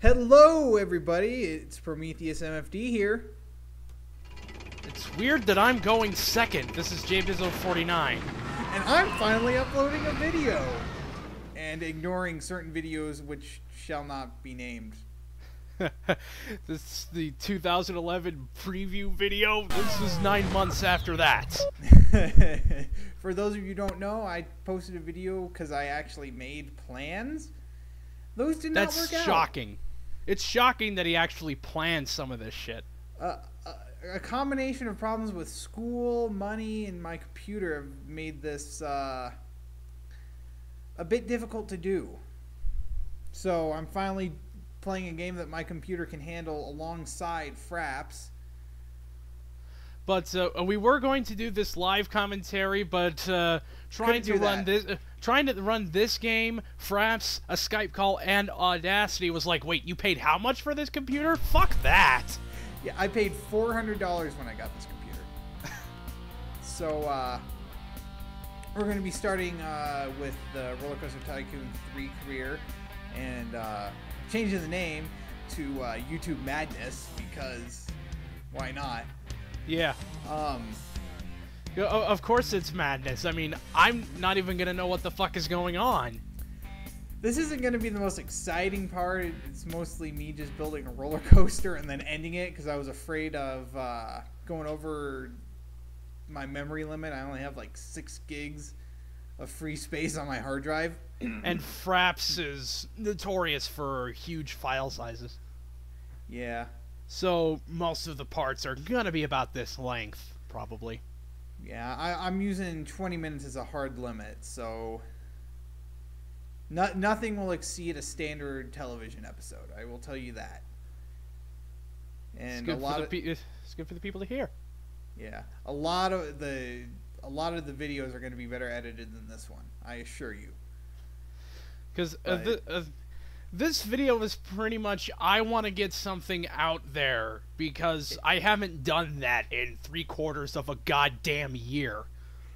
Hello, everybody. It's PrometheusMFD here. It's weird that I'm going second. This is JBizzo49. And I'm finally uploading a video. And ignoring certain videos which shall not be named. This is the 2011 preview video. This was 9 months after that. For those of you who don't know, I posted a video because I actually made plans. Those did not work out. That's shocking. It's shocking that he actually planned some of this shit. A combination of problems with school, money, and my computer have made this a bit difficult to do. So I'm finally playing a game that my computer can handle alongside Fraps. But we were going to do this live commentary, but trying to run this game, Fraps, a Skype call, and Audacity was like, wait, you paid how much for this computer? Fuck that! Yeah, I paid $400 when I got this computer. So, we're going to be starting with the Roller Coaster Tycoon 3 career, and changing the name to YouTube Madness, because why not? Yeah. Of course it's madness. I mean, I'm not even going to know what the fuck is going on. This isn't going to be the most exciting part. It's mostly me just building a roller coaster and then ending it because I was afraid of going over my memory limit. I only have like 6 gigs of free space on my hard drive. And Fraps is notorious for huge file sizes. Yeah. So most of the parts are going to be about this length, probably. Yeah, I'm using 20 minutes as a hard limit, so nothing will exceed a standard television episode. I will tell you that. And it's good for the people to hear. Yeah, a lot of the videos are going to be better edited than this one. I assure you. Because this video is pretty much, I want to get something out there because I haven't done that in 3/4 of a goddamn year.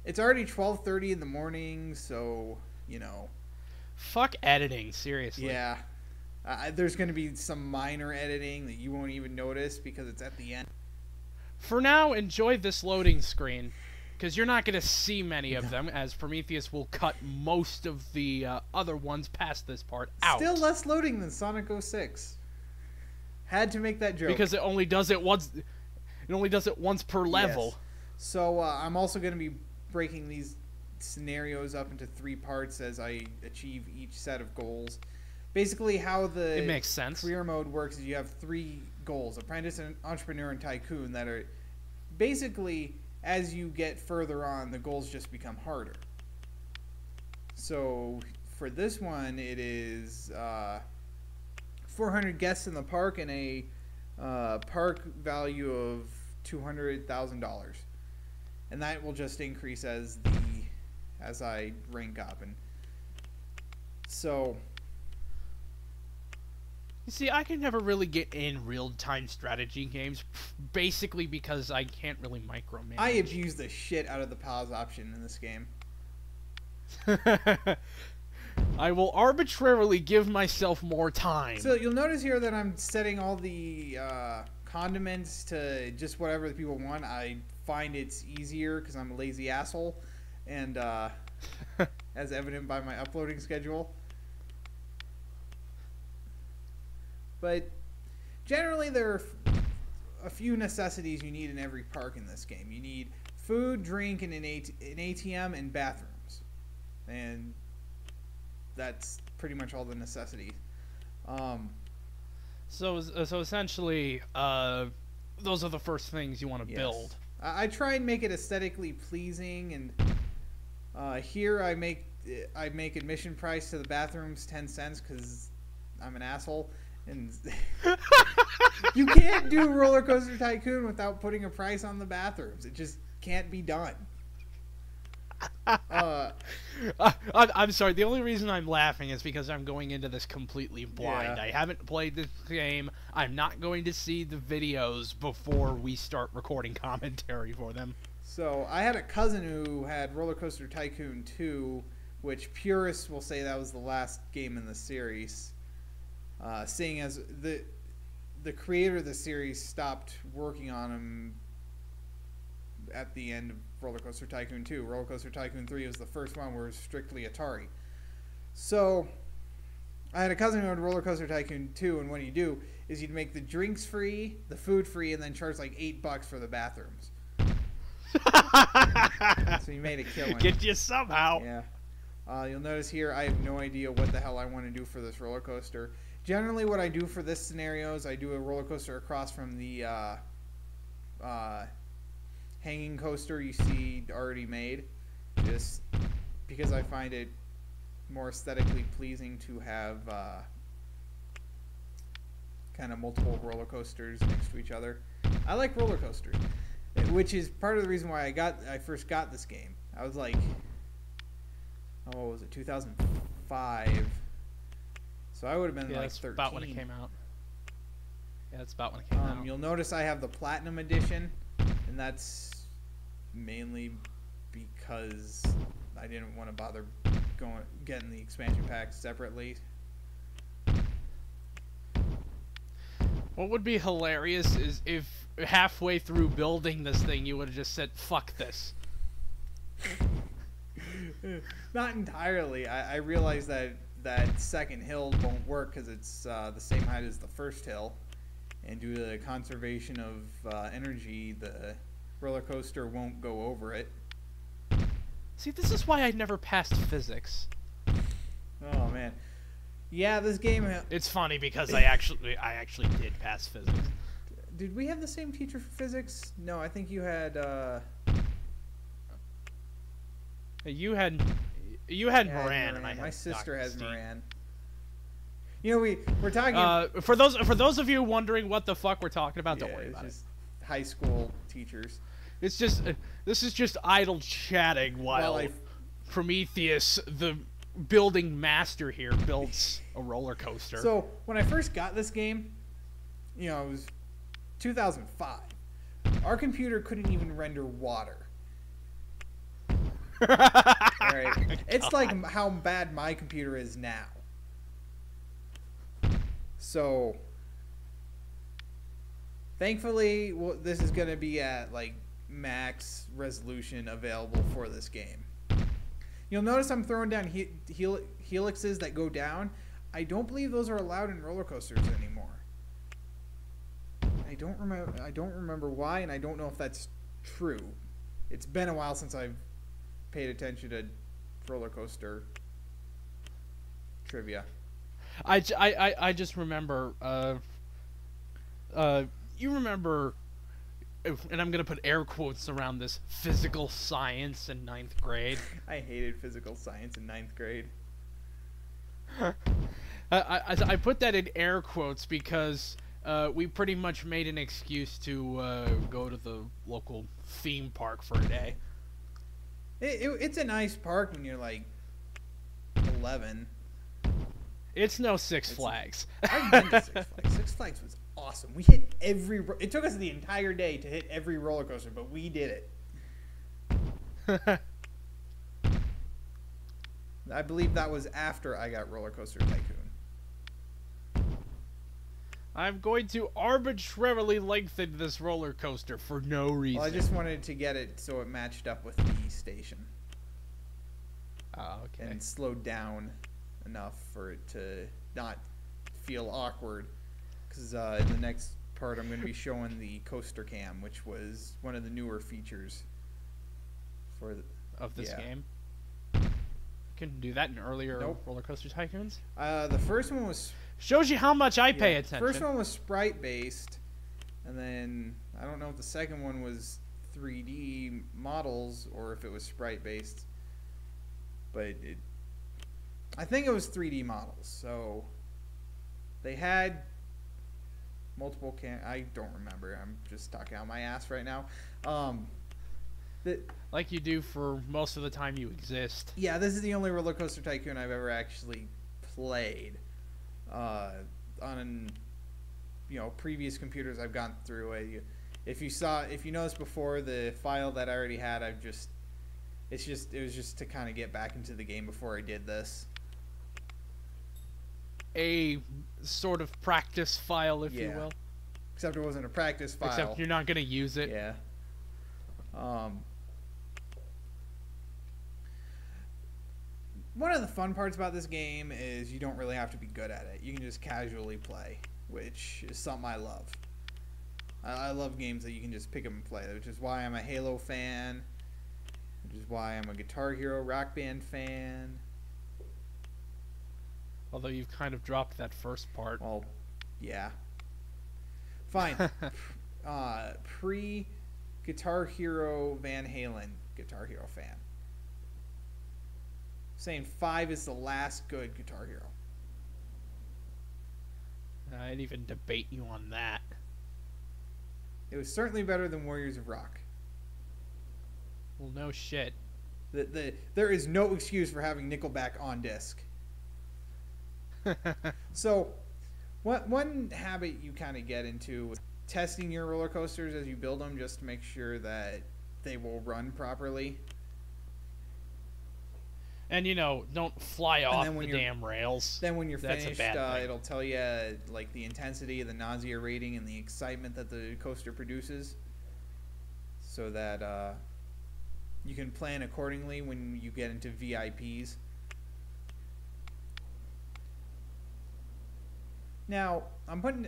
It's already 12:30 in the morning, so, you know. Fuck editing, seriously. Yeah. There's going to be some minor editing that you won't even notice because it's at the end. For now, enjoy this loading screen. Because you're not going to see many of them, as Prometheus will cut most of the other ones past this part out. Still less loading than Sonic 06. Had to make that joke. Because it only does it once. It only does it once per level. Yes. So I'm also going to be breaking these scenarios up into 3 parts as I achieve each set of goals. Basically, how the it makes sense. Career mode works is you have 3 goals: Apprentice, Entrepreneur, and Tycoon. That are basically, as you get further on, the goals just become harder. So for this one, it is 400 guests in the park and a park value of $200,000, and that will just increase as I rank up. And so, you see, I can never really get in real-time strategy games, basically because I can't really micromanage. I abuse the shit out of the pause option in this game. I will arbitrarily give myself more time. So you'll notice here that I'm setting all the condiments to just whatever the people want. I find it's easier because I'm a lazy asshole, and as evident by my uploading schedule. But generally, there are a few necessities you need in every park in this game. You need food, drink, and an ATM and bathrooms. And that's pretty much all the necessities. So essentially, those are the first things you want to build. I try and make it aesthetically pleasing, and here I make admission price to the bathrooms 10 cents because I'm an asshole. And you can't do Roller Coaster Tycoon without putting a price on the bathrooms. It just can't be done. I'm sorry. The only reason I'm laughing is because I'm going into this completely blind. Yeah. I haven't played this game. I'm not going to see the videos before we start recording commentary for them. So I had a cousin who had Roller Coaster Tycoon 2, which purists will say that was the last game in the series. seeing as the creator of the series stopped working on them at the end of Roller Coaster Tycoon 2. Roller Coaster Tycoon 3 was the first one where it was strictly Atari. So I had a cousin who had Roller Coaster Tycoon 2, and what you do is you'd make the drinks free, the food free, and then charge like $8 for the bathrooms. So you made a killing. Get you somehow. Yeah. You'll notice here I have no idea what the hell I want to do for this roller coaster. Generally what I do for this scenario is I do a roller coaster across from the hanging coaster you see already made, just because I find it more aesthetically pleasing to have kind of multiple roller coasters next to each other. I like roller coasters, which is part of the reason why I first got this game. I was like, oh, what was it, 2005? So I would have been like 13. About when it came out. Yeah, that's about when it came out. You'll notice I have the Platinum Edition, and that's mainly because I didn't want to bother getting the expansion pack separately. What would be hilarious is if halfway through building this thing you would have just said, fuck this. Not entirely. I realized that second hill won't work because it's the same height as the first hill, and due to the conservation of energy, the roller coaster won't go over it. See, this is why I never passed physics. Oh man, yeah, this game. It's funny because I actually did pass physics. Did we have the same teacher for physics? No, I think you had. You had Moran, and I had my sister Dr. has Steve. Moran. You know, we're talking. For those of you wondering what the fuck we're talking about, don't worry about it. It's just high school teachers. It's just this is just idle chatting while Prometheus, the building master here, builds a roller coaster. So when I first got this game, you know, it was 2005. Our computer couldn't even render water. All right, it's like how bad my computer is now. So thankfully, this is going to be at like max resolution available for this game. You'll notice I'm throwing down helixes that go down. I don't believe those are allowed in roller coasters anymore. I don't remember why, and I don't know if that's true. It's been a while since I've paid attention to roller coaster trivia. I just remember you remember, and I'm gonna put air quotes around this, physical science in 9th grade. I hated physical science in 9th grade. I put that in air quotes because we pretty much made an excuse to go to the local theme park for a day. It's a nice park when you're like 11. It's no Six Flags. I've been to Six Flags. Six Flags was awesome. We hit it took us the entire day to hit every roller coaster, but we did it. I believe that was after I got Roller Coaster Tycoon. I'm going to arbitrarily lengthen this roller coaster for no reason. Well, I just wanted to get it so it matched up with the station. Oh, okay. And slowed down enough for it to not feel awkward. Because in the next part, I'm going to be showing the coaster cam, which was one of the newer features of this game. You couldn't do that in earlier Roller Coaster Tycoons. The first one was shows you how much I pay attention. The first one was sprite based, and then I don't know if the second one was 3D models or if it was sprite based, but I think it was 3D models. So they had multiple I don't remember. I'm just talking out my ass right now. Like you do for most of the time you exist. Yeah, this is the only Roller Coaster Tycoon I've ever actually played. On previous computers I've gone through. If you noticed before, the file that I already had, it was just to kind of get back into the game before I did this. a sort of practice file, if you will. Except it wasn't a practice file. Except you're not going to use it. Yeah. One of the fun parts about this game is you don't really have to be good at it. You can just casually play, which is something I love. I love games that you can just pick up and play, which is why I'm a Halo fan, which is why I'm a Guitar Hero Rock Band fan. Although you've kind of dropped that first part. Well, yeah. Fine. Pre-Guitar Hero Van Halen Guitar Hero fan. Saying 5 is the last good Guitar Hero. I'd even debate you on that. It was certainly better than Warriors of Rock. Well, no shit. There is no excuse for having Nickelback on disc. So, one habit you kind of get into is testing your roller coasters as you build them, just to make sure that they will run properly. And, you know, don't fly off the damn rails. Then when you're finished, it'll tell you, like, the intensity, the nausea rating, and the excitement that the coaster produces. So that you can plan accordingly when you get into VIPs. Now, I'm putting...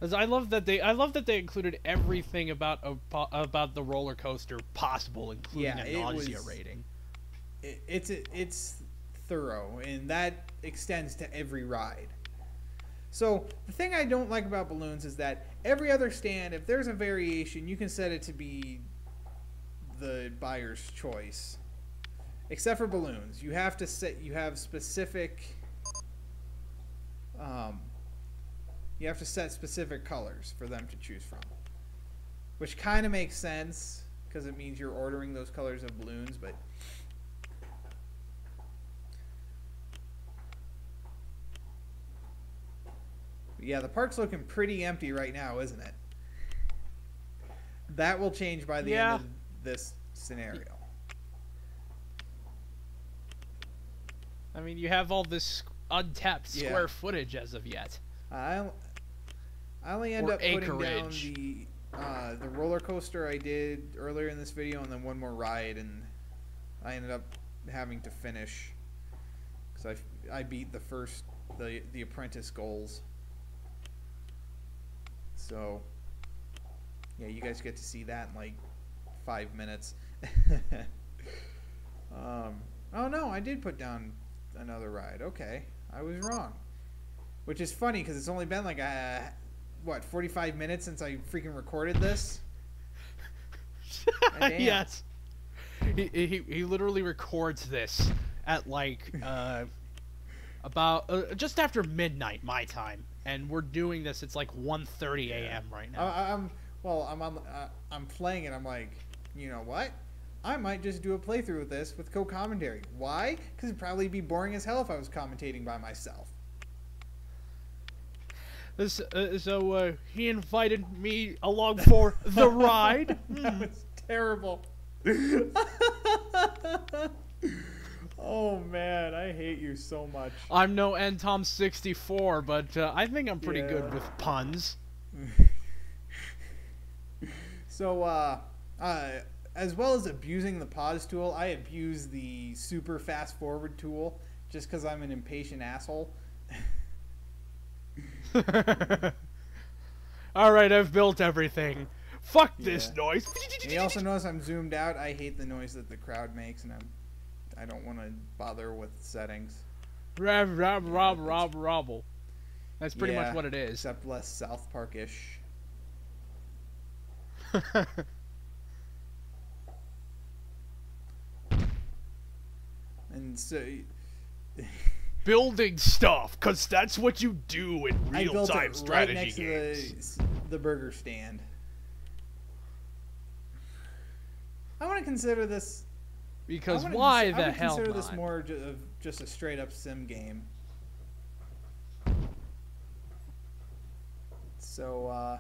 I love that they included everything about the roller coaster possible, including a nausea rating. It's thorough, and that extends to every ride. So the thing I don't like about balloons is that every other stand, if there's a variation, you can set it to be the buyer's choice. Except for balloons, you have specific. You have to set specific colors for them to choose from, which kind of makes sense because it means you're ordering those colors of balloons, but. Yeah, the park's looking pretty empty right now, isn't it? That will change by the end of this scenario. I mean, you have all this untapped square footage as of yet. I only end up putting down the roller coaster I did earlier in this video, and then one more ride, and I ended up having to finish because I beat the apprentice goals. So, yeah, you guys get to see that in like 5 minutes. Oh no, I did put down another ride. Okay, I was wrong. Which is funny because it's only been like 45 minutes since I freaking recorded this. Yes. He literally records this at like about just after midnight my time. And we're doing this. It's like 1:30 a.m. right now. I'm playing it. I'm like, you know what? I might just do a playthrough with this with co-commentary. Why? Because it'd probably be boring as hell if I was commentating by myself. So he invited me along for the ride. That was terrible. Oh man, I hate you so much. I'm no Tom64, but I think I'm pretty good with puns. So, as well as abusing the pause tool, I abuse the super fast forward tool just because I'm an impatient asshole. Alright, I've built everything. Fuck this noise. And you also notice I'm zoomed out. I hate the noise that the crowd makes, and I don't want to bother with settings. Robble. That's pretty much what it is. Except less South Park-ish. And so... Building stuff, because that's what you do in real-time strategy right next games. To the burger stand. I want to consider this... Because why the hell not? I would consider this more of just a straight-up sim game. So,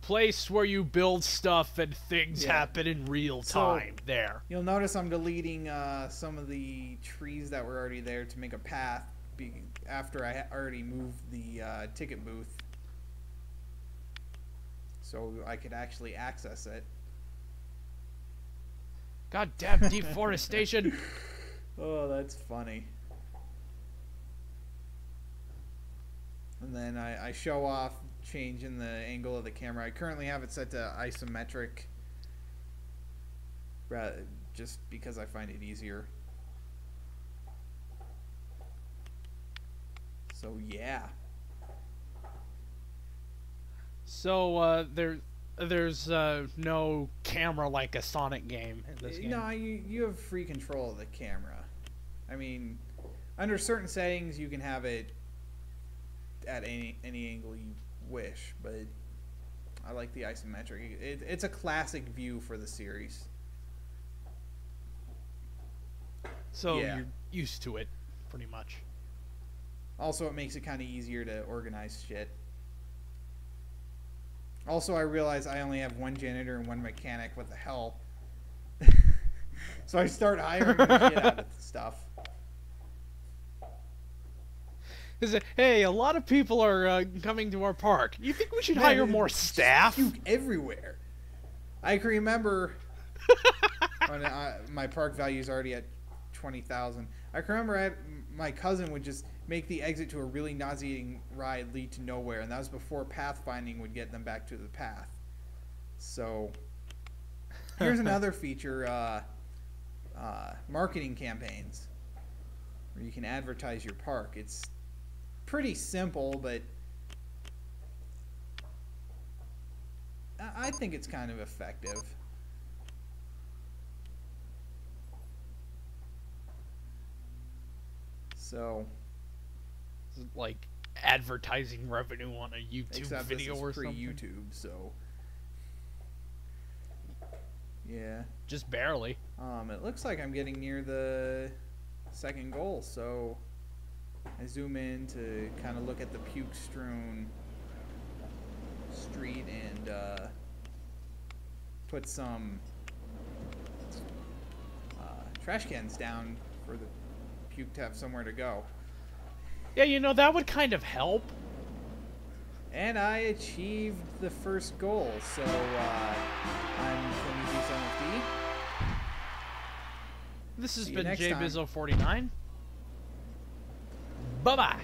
place where you build stuff and things happen in real time. So, there. You'll notice I'm deleting some of the trees that were already there to make a path after I already moved the ticket booth, so I could actually access it. Goddamn deforestation! Oh, that's funny. And then I show off changing the angle of the camera. I currently have it set to isometric, just because I find it easier. So yeah. So there's no camera like a Sonic game in this game. No, you have free control of the camera. I mean, under certain settings you can have it at any angle you wish, but I like the isometric. It's a classic view for the series. So you're used to it, pretty much. Also, it makes it kind of easier to organize shit. Also, I realize I only have one janitor and one mechanic. What the hell? So I start hiring the shit out of stuff. Hey, a lot of people are coming to our park. You think we should hire more staff? Puke everywhere. I can remember when my park value is already at 20,000. I can remember my cousin would just make the exit to a really nauseating ride lead to nowhere, and that was before pathfinding would get them back to the path. So here's another feature: marketing campaigns, where you can advertise your park. It's pretty simple, but I think it's kind of effective. So, like advertising revenue on a YouTube video or something. YouTube, so yeah, just barely. It looks like I'm getting near the second goal, so I zoom in to kind of look at the puke-strewn street and put some trash cans down for the puke to have somewhere to go. Yeah, you know, that would kind of help. And I achieved the first goal, so I'm PrometheusMFD. This has been JBizzo49. Bye-bye.